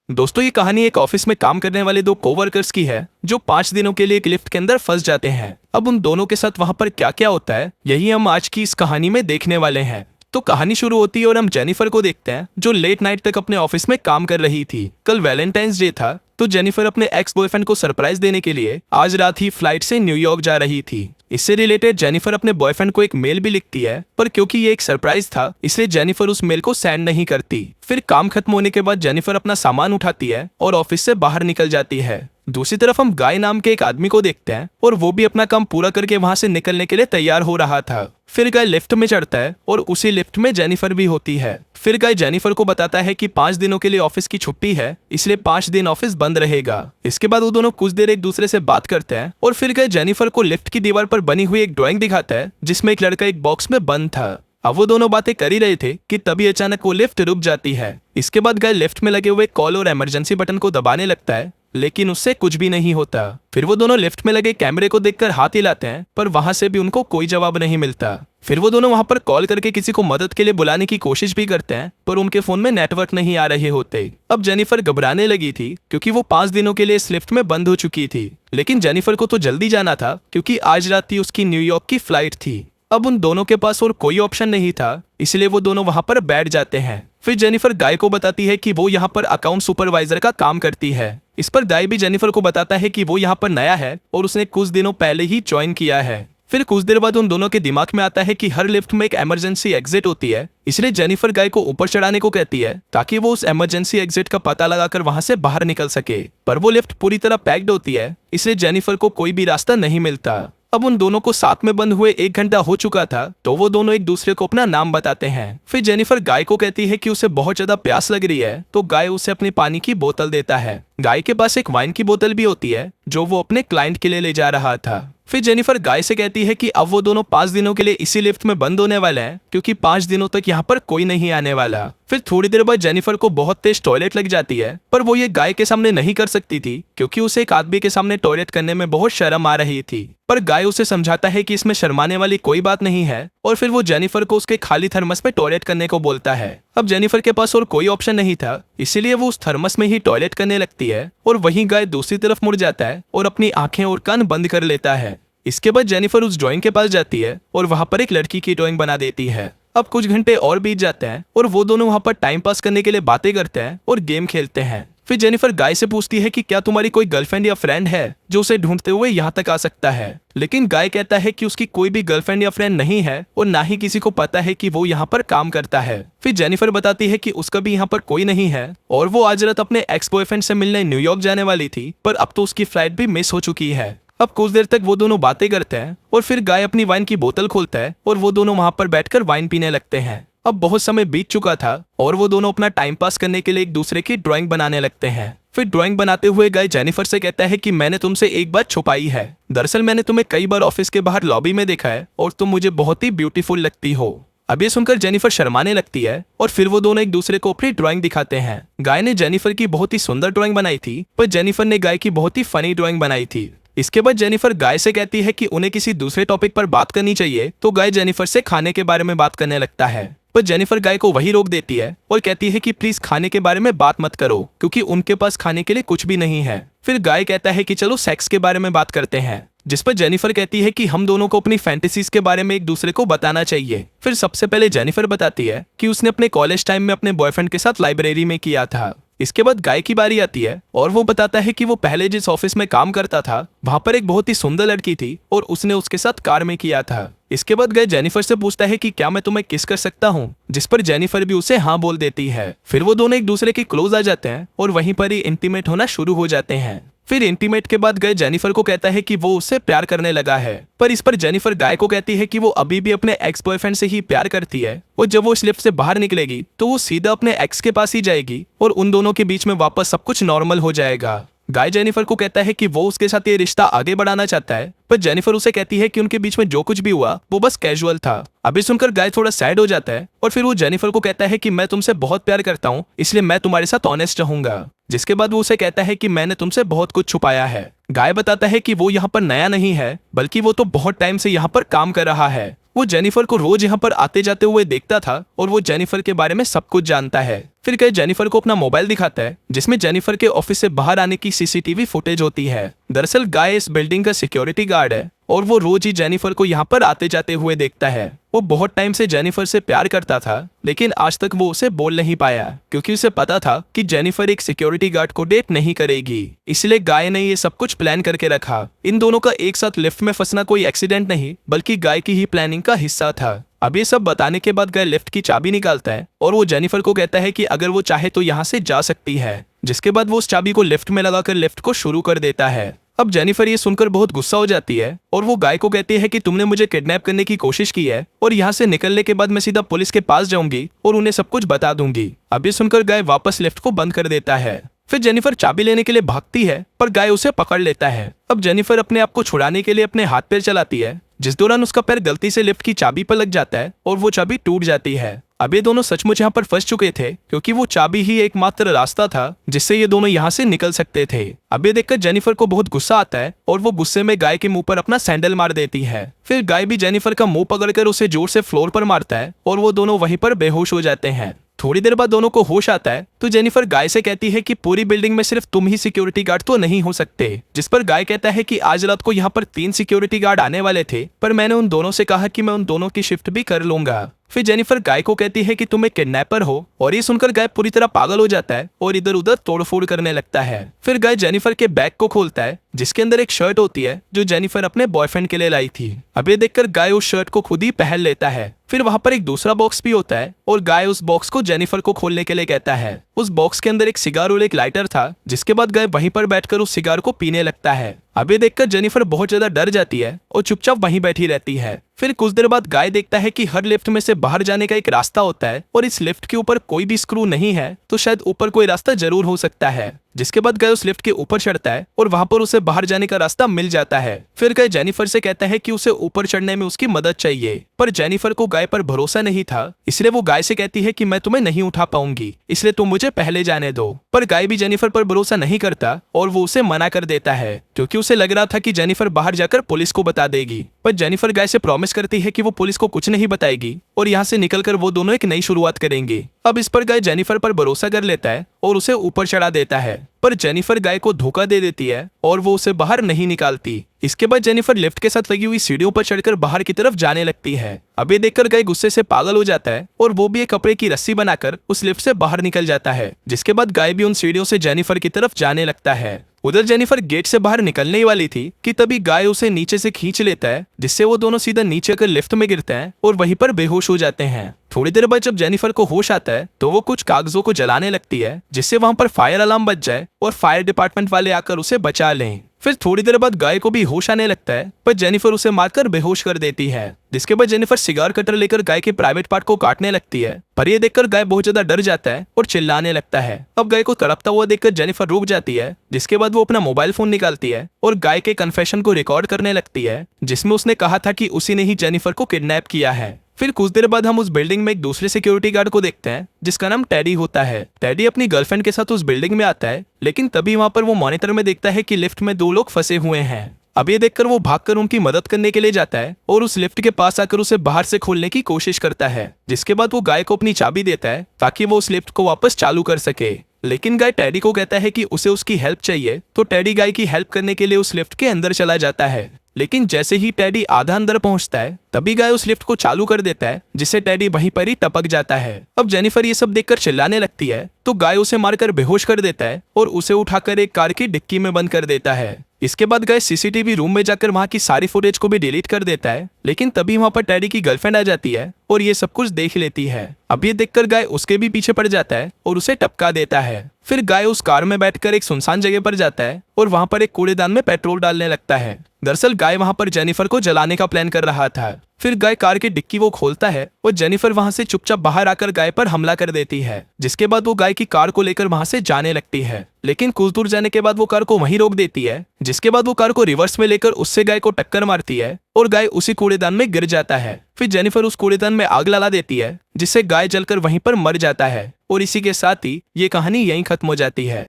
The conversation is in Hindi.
दोस्तों, ये कहानी एक ऑफिस में काम करने वाले दो कोवर्कर्स की है जो 5 दिनों के लिए एक लिफ्ट के अंदर फंस जाते हैं। अब उन दोनों के साथ वहां पर क्या क्या होता है, यही हम आज की इस कहानी में देखने वाले हैं। तो कहानी शुरू होती है और हम जेनिफर को देखते हैं जो लेट नाइट तक अपने ऑफिस में काम कर रही थी। कल वैलेंटाइंस डे था, तो जेनिफर अपने एक्स बॉयफ्रेंड को सरप्राइज देने के लिए आज रात ही फ्लाइट से न्यूयॉर्क जा रही थी। इससे रिलेटेड जेनिफर अपने बॉयफ्रेंड को एक मेल भी लिखती है, पर क्योंकि ये एक सरप्राइज था इसलिए जेनिफर उस मेल को सेंड नहीं करती। फिर काम खत्म होने के बाद जेनिफर अपना सामान उठाती है और ऑफिस से बाहर निकल जाती है। दूसरी तरफ हम गाय नाम के एक आदमी को देखते हैं और वो भी अपना काम पूरा करके वहां से निकलने के लिए तैयार हो रहा था। फिर गाय लिफ्ट में चढ़ता है और उसी लिफ्ट में जेनिफर भी होती है। फिर गाय जेनिफर को बताता है कि 5 दिनों के लिए ऑफिस की छुट्टी है, इसलिए 5 दिन ऑफिस बंद रहेगा। इसके बाद वो दोनों कुछ देर एक दूसरे से बात करते हैं और फिर गाय जेनिफर को लिफ्ट की दीवार पर बनी हुई एक ड्राइंग दिखाता है जिसमें एक लड़का एक बॉक्स में बंद था। अब वो दोनों बातें कर ही रहे थे कि तभी अचानक वो लिफ्ट रुक जाती है। इसके बाद गाय लिफ्ट में लगे हुए कॉल और इमरजेंसी बटन को दबाने लगता है, लेकिन उससे कुछ भी नहीं होता। फिर वो दोनों लिफ्ट में लगे कैमरे को देखकर हाथ हिलाते हैं, पर वहां से भी उनको कोई जवाब नहीं मिलता। फिर वो दोनों वहां पर कॉल करके किसी को मदद के लिए बुलाने की कोशिश भी करते हैं, पर उनके फोन में नेटवर्क नहीं आ रहे होते। अब जेनिफर घबराने लगी थी क्योंकि वो 5 दिनों के लिए इस लिफ्ट में बंद हो चुकी थी, लेकिन जेनिफर को तो जल्दी जाना था क्योंकि आज रात ही उसकी न्यूयॉर्क की फ्लाइट थी। अब उन दोनों के पास और कोई ऑप्शन नहीं था, इसलिए वो दोनों वहां पर बैठ जाते हैं। फिर जेनिफर गाय को बताती है कि वो यहाँ पर अकाउंट सुपरवाइजर का काम करती है। इस पर गाय भी जेनिफर को बताता है कि वो यहाँ पर नया है और उसने कुछ दिनों पहले ही ज्वाइन किया है। फिर कुछ देर बाद उन दोनों के दिमाग में आता है कि हर लिफ्ट में एक इमरजेंसी एग्जिट होती है, इसलिए जेनिफर गाय को ऊपर चढ़ाने को कहती है ताकि वो उस इमरजेंसी एग्जिट का पता लगाकर वहां से बाहर निकल सके। पर वो लिफ्ट पूरी तरह पैक्ड होती है, इसलिए जेनिफर को कोई भी रास्ता नहीं मिलता। अब उन दोनों को साथ में बंद हुए 1 घंटा हो चुका था, तो वो दोनों एक दूसरे को अपना नाम बताते हैं। फिर जेनिफर गाय को कहती है कि उसे बहुत ज्यादा प्यास लग रही है, तो गाय उसे अपनी पानी की बोतल देता है। गाय के पास एक वाइन की बोतल भी होती है जो वो अपने क्लाइंट के लिए ले जा रहा था। फिर जेनिफर गाय से कहती है कि अब वो दोनों 5 दिनों के लिए इसी लिफ्ट में बंद होने वाले हैं क्योंकि 5 दिनों तक यहाँ पर कोई नहीं आने वाला। फिर थोड़ी देर बाद जेनिफर को बहुत तेज टॉयलेट लग जाती है, पर वो ये गाय के सामने नहीं कर सकती थी क्योंकि उसे एक आदमी के सामने टॉयलेट करने में बहुत शर्म आ रही थी। पर गाय उसे समझाता है कि इसमें शर्माने वाली कोई बात नहीं है और फिर वो जेनिफर को उसके खाली थर्मस में टॉयलेट करने को बोलता है। अब जेनिफर के पास और कोई ऑप्शन नहीं था, इसीलिए वो उस थर्मस में ही टॉयलेट करने लगती है और वहीं गाय दूसरी तरफ मुड़ जाता है और अपनी आंखें और कान बंद कर लेता है। इसके बाद जेनिफर उस ड्राइंग के पास जाती है और वहां पर एक लड़की की ड्राइंग बना देती है। अब कुछ घंटे और बीत जाते हैं और वो दोनों वहां पर टाइम पास करने के लिए बातें करते हैं और गेम खेलते हैं। फिर जेनिफर गाय से पूछती है कि क्या तुम्हारी कोई गर्लफ्रेंड या फ्रेंड है जो उसे ढूंढते हुए यहाँ तक आ सकता है, लेकिन गाय कहता है कि उसकी कोई भी गर्लफ्रेंड या फ्रेंड नहीं है और ना ही किसी को पता है कि वो यहाँ पर काम करता है। फिर जेनिफर बताती है कि उसका भी यहाँ पर कोई नहीं है और वो आज रात अपने एक्स बॉयफ्रेंड से मिलने न्यूयॉर्क जाने वाली थी, पर अब तो उसकी फ्लाइट भी मिस हो चुकी है। अब कुछ देर तक वो दोनों बातें करते हैं और फिर गाय अपनी वाइन की बोतल खोलता है और वो दोनों वहां पर बैठकर वाइन पीने लगते हैं। अब बहुत समय बीत चुका था और वो दोनों अपना टाइम पास करने के लिए एक दूसरे की ड्राइंग बनाने लगते हैं। फिर ड्राइंग बनाते हुए गाय जेनिफर से कहता है कि मैंने तुमसे एक बात छुपाई है। दरअसल मैंने तुम्हें कई बार ऑफिस के बाहर लॉबी में देखा है और तुम मुझे बहुत ही ब्यूटीफुल लगती हो। अब ये सुनकर जेनिफर शर्माने लगती है और फिर वो दोनों एक दूसरे को अपनी ड्राइंग दिखाते हैं। गाय ने जेनिफर की बहुत ही सुंदर ड्राइंग बनाई थी, पर जेनिफर ने गाय की बहुत ही फनी ड्राइंग बनाई थी। इसके बाद जेनिफर गाय से कहती है कि उन्हें किसी दूसरे टॉपिक पर बात करनी चाहिए, तो गाय जेनिफर से खाने के बारे में बात करने लगता है, पर जेनिफर गाय को वही रोक देती है और कहती है कि प्लीज खाने के बारे में बात मत करो क्योंकि उनके पास खाने के लिए कुछ भी नहीं है। फिर गाय कहता है कि चलो सेक्स के बारे में बात करते हैं, जिस पर जेनिफर कहती है कि हम दोनों को अपनी फैंटेसीज के बारे में एक दूसरे को बताना चाहिए। फिर सबसे पहले जेनिफर बताती है कि उसने अपने कॉलेज टाइम में अपने बॉयफ्रेंड के साथ लाइब्रेरी में किया था। इसके बाद गाय की बारी आती है और वो बताता है कि वो पहले जिस ऑफिस में काम करता था वहां पर एक बहुत ही सुंदर लड़की थी और उसने उसके साथ कार में किया था। इसके बाद गाय जेनिफर से पूछता है कि क्या मैं तुम्हें किस कर सकता हूँ, जिस पर जेनिफर भी उसे हाँ बोल देती है। फिर वो दोनों एक दूसरे के क्लोज आ जाते हैं और वहीं पर ही इंटीमेट होना शुरू हो जाते हैं। फिर इंटीमेट के बाद गाय जेनिफर को कहता है कि वो उससे प्यार करने लगा है, पर इस पर जेनिफर गाय को कहती है कि वो अभी भी अपने एक्स बॉयफ्रेंड से ही प्यार करती है और जब वो इस लिफ्ट से बाहर निकलेगी तो वो सीधा अपने एक्स के पास ही जाएगी और उन दोनों के बीच में वापस सब कुछ नॉर्मल हो जाएगा। गाय जेनिफर को कहता है कि वो उसके साथ ये रिश्ता आगे बढ़ाना चाहता है, पर जेनिफर उसे कहती है कि उनके बीच में जो कुछ भी हुआ वो बस कैजुअल था। अभी सुनकर गाय थोड़ा सैड हो जाता है और फिर वो जेनिफर को कहता है कि मैं तुमसे बहुत प्यार करता हूँ, इसलिए मैं तुम्हारे साथ ऑनेस्ट रहूंगा। जिसके बाद वो उसे कहता है कि मैंने तुमसे बहुत कुछ छुपाया है। गाय बताता है कि वो यहाँ पर नया नहीं है, बल्कि वो तो बहुत टाइम से यहाँ पर काम कर रहा है। वो जेनिफर को रोज यहाँ पर आते जाते हुए देखता था और वो जेनिफर के बारे में सब कुछ जानता है। फिर गाय जेनिफर को अपना मोबाइल दिखाता है जिसमें जेनिफर के ऑफिस से बाहर आने की सीसीटीवी फुटेज होती है। दरअसल गाय इस बिल्डिंग का सिक्योरिटी गार्ड है और वो रोज ही जेनिफर को यहाँ पर आते जाते हुए देखता है। वो बहुत टाइम से जेनिफर से प्यार करता था, लेकिन आज तक वो उसे बोल नहीं पाया क्योंकि उसे पता था कि जेनिफर एक सिक्योरिटी गार्ड को डेट नहीं करेगी। इसलिए गाय ने ये सब कुछ प्लान करके रखा। इन दोनों का एक साथ लिफ्ट में फंसना कोई एक्सीडेंट नहीं, बल्कि गाय की ही प्लानिंग का हिस्सा था। अब ये सब बताने के बाद गाय लिफ्ट की चाबी निकालता है और वो जेनिफर को कहता है कि अगर वो चाहे तो यहाँ से जा सकती है। जिसके बाद वो उस चाबी को लिफ्ट में लगाकर लिफ्ट को शुरू कर देता है। अब जेनिफर ये सुनकर बहुत गुस्सा हो जाती है और वो गाय को कहती है कि तुमने मुझे किडनैप करने की कोशिश की है और यहाँ से निकलने के बाद मैं सीधा पुलिस के पास जाऊंगी और उन्हें सब कुछ बता दूंगी। अब ये सुनकर गाय वापस लिफ्ट को बंद कर देता है। फिर जेनिफर चाबी लेने के लिए भागती है पर गाय उसे पकड़ लेता है। अब जेनिफर अपने आप को छुड़ाने के लिए अपने हाथ पैर चलाती है, जिस दौरान उसका पैर गलती से लिफ्ट की चाबी पर लग जाता है और वो चाबी टूट जाती है। अब ये दोनों सचमुच यहाँ पर फंस चुके थे क्योंकि वो चाबी ही एकमात्र रास्ता था जिससे ये दोनों यहाँ से निकल सकते थे। अब ये देखकर जेनिफर को बहुत गुस्सा आता है और वो गुस्से में गाय के मुंह पर अपना सैंडल मार देती है। फिर गाय भी जेनिफर का मुंह पकड़कर उसे जोर से फ्लोर पर मारता है और वो दोनों वहीं पर बेहोश हो जाते हैं। थोड़ी देर बाद दोनों को होश आता है तो जेनिफर गाय से कहती है कि पूरी बिल्डिंग में सिर्फ तुम ही सिक्योरिटी गार्ड तो नहीं हो सकते। जिस पर गाय कहता है कि आज रात को यहाँ पर 3 सिक्योरिटी गार्ड आने वाले थे, पर मैंने उन दोनों से कहा कि मैं उन दोनों की शिफ्ट भी कर लूंगा। फिर जेनिफर गाय को कहती है कि तुम एक किडनैपर हो और ये सुनकर गाय पूरी तरह पागल हो जाता है और इधर उधर तोड़फोड़ करने लगता है। फिर गाय जेनिफर के बैग को खोलता है जिसके अंदर एक शर्ट होती है जो जेनिफर अपने बॉयफ्रेंड के लिए लाई थी। अब ये देखकर गाय उस शर्ट को खुद ही पहन लेता है। फिर वहां पर एक दूसरा बॉक्स भी होता है और गाय उस बॉक्स को जेनिफर को खोलने के लिए कहता है। उस बॉक्स के अंदर एक सिगार और एक लाइटर था, जिसके बाद गाय वहीं पर बैठकर उस सिगार को पीने लगता है। अब ये देखकर जेनिफर बहुत ज्यादा डर जाती है और चुपचाप वहीं बैठी रहती है। फिर कुछ देर बाद गाय देखता है कि हर लिफ्ट में से बाहर जाने का एक रास्ता होता है और इस लिफ्ट के ऊपर कोई भी स्क्रू नहीं है, तो शायद ऊपर कोई रास्ता जरूर हो सकता है। जिसके बाद गाय उस लिफ्ट के ऊपर चढ़ता है और वहां पर उसे बाहर जाने का रास्ता मिल जाता है। फिर गाय जेनिफर से कहता है कि उसे ऊपर चढ़ने में उसकी मदद चाहिए, पर जेनिफर को गाय पर भरोसा नहीं था, इसलिए वो गाय से कहती है कि मैं तुम्हें नहीं उठा पाऊंगी, इसलिए तुम मुझे पहले जाने दो। पर गाय भी जेनिफर पर भरोसा नहीं करता और वो उसे मना कर देता है क्योंकि उसे लग रहा था कि जेनिफर बाहर जाकर पुलिस को बता देगी। पर जेनिफर गाय से प्रॉमिस करती है कि वो पुलिस को कुछ नहीं बताएगी और यहाँ से निकलकर वो दोनों एक नई शुरुआत करेंगे। अब इस पर गाय जेनिफर पर भरोसा कर लेता है और उसे ऊपर चढ़ा देता है, पर जेनिफर गाय को धोखा दे देती है और वो उसे बाहर नहीं निकालती। इसके बाद जेनिफर लिफ्ट के साथ लगी हुई सीढ़ियों पर चढ़कर बाहर की तरफ जाने लगती है। अब ये देखकर गाय गुस्से से पागल हो जाता है और वो भी एक कपड़े की रस्सी बनाकर उस लिफ्ट से बाहर निकल जाता है। जिसके बाद गाय भी उन सीढ़ियों से जेनिफर की तरफ जाने लगता है। उधर जेनिफर गेट से बाहर निकलने ही वाली थी कि तभी गाय उसे नीचे से खींच लेता है, जिससे वो दोनों सीधा नीचे कर लिफ्ट में गिरते हैं और वहीं पर बेहोश हो जाते हैं। थोड़ी देर बाद जब जेनिफर को होश आता है तो वो कुछ कागजों को जलाने लगती है, जिससे वहां पर फायर अलार्म बज जाए और फायर डिपार्टमेंट वाले आकर उसे बचा लें। फिर थोड़ी देर बाद गाय को भी होश आने लगता है, पर जेनिफर उसे मारकर बेहोश कर देती है। जिसके बाद जेनिफर सिगार कटर लेकर गाय के प्राइवेट पार्ट को काटने लगती है, पर ये देखकर गाय बहुत ज्यादा डर जाता है और चिल्लाने लगता है। अब गाय को तड़पता हुआ देखकर जेनिफर रुक जाती है, जिसके बाद वो अपना मोबाइल फोन निकालती है और गाय के कन्फेशन को रिकॉर्ड करने लगती है, जिसमें उसने कहा था कि उसी ने ही जेनिफर को किडनैप किया है। फिर कुछ देर बाद हम उस बिल्डिंग में एक दूसरे सिक्योरिटी गार्ड को देखते हैं जिसका नाम टेडी होता है। टेडी अपनी गर्लफ्रेंड के साथ उस बिल्डिंग में आता है, लेकिन तभी वहां पर वो मॉनिटर में देखता है कि लिफ्ट में 2 लोग फंसे हुए हैं। अब ये देखकर वो भागकर उनकी मदद करने के लिए जाता है और उस लिफ्ट के पास आकर उसे बाहर से खोलने की कोशिश करता है। जिसके बाद वो गाय को अपनी चाबी देता है ताकि वो उस लिफ्ट को वापस चालू कर सके। लेकिन गाय टेडी को कहता है कि उसे उसकी हेल्प चाहिए, तो टेडी गाय की हेल्प करने के लिए उस लिफ्ट के अंदर चला जाता है। लेकिन जैसे ही टेडी आधा अंदर पहुंचता है तभी गाय उस लिफ्ट को चालू कर देता है, जिससे टेडी वहीं पर ही टपक जाता है। अब जेनिफर ये सब देखकर चिल्लाने लगती है, तो गाय उसे मारकर बेहोश कर देता है और उसे उठाकर एक कार की डिक्की में बंद कर देता है। इसके बाद गाय सीसीटीवी रूम में जाकर वहां की सारी फुटेज को भी डिलीट कर देता है, लेकिन तभी वहां पर टेडी की गर्लफ्रेंड आ जाती है और ये सब कुछ देख लेती है। अब ये देखकर गाय उसके भी पीछे पड़ जाता है और उसे टपका देता है। फिर गाय उस कार में बैठकर एक सुनसान जगह पर जाता है और वहां पर एक कूड़ेदान में पेट्रोल डालने लगता है। दरअसल गाय वहां पर जेनिफर को जलाने का प्लान कर रहा था। फिर गाय कार की डिक्की वो खोलता है और जेनिफर वहां से चुपचाप बाहर आकर गाय पर हमला कर देती है। जिसके बाद वो गाय की कार को लेकर वहां से जाने लगती है, लेकिन कुछ दूर जाने के बाद वो कार को वहीं रोक देती है। जिसके बाद वो कार को रिवर्स में लेकर उससे गाय को टक्कर मारती है और गाय उसी कूड़ेदान में गिर जाता है। फिर जेनिफर उस कूड़ेदान में आग लगा देती है, जिससे गाय जलकर वहीं पर मर जाता है। और इसी के साथ ही ये कहानी यहीं खत्म हो जाती है।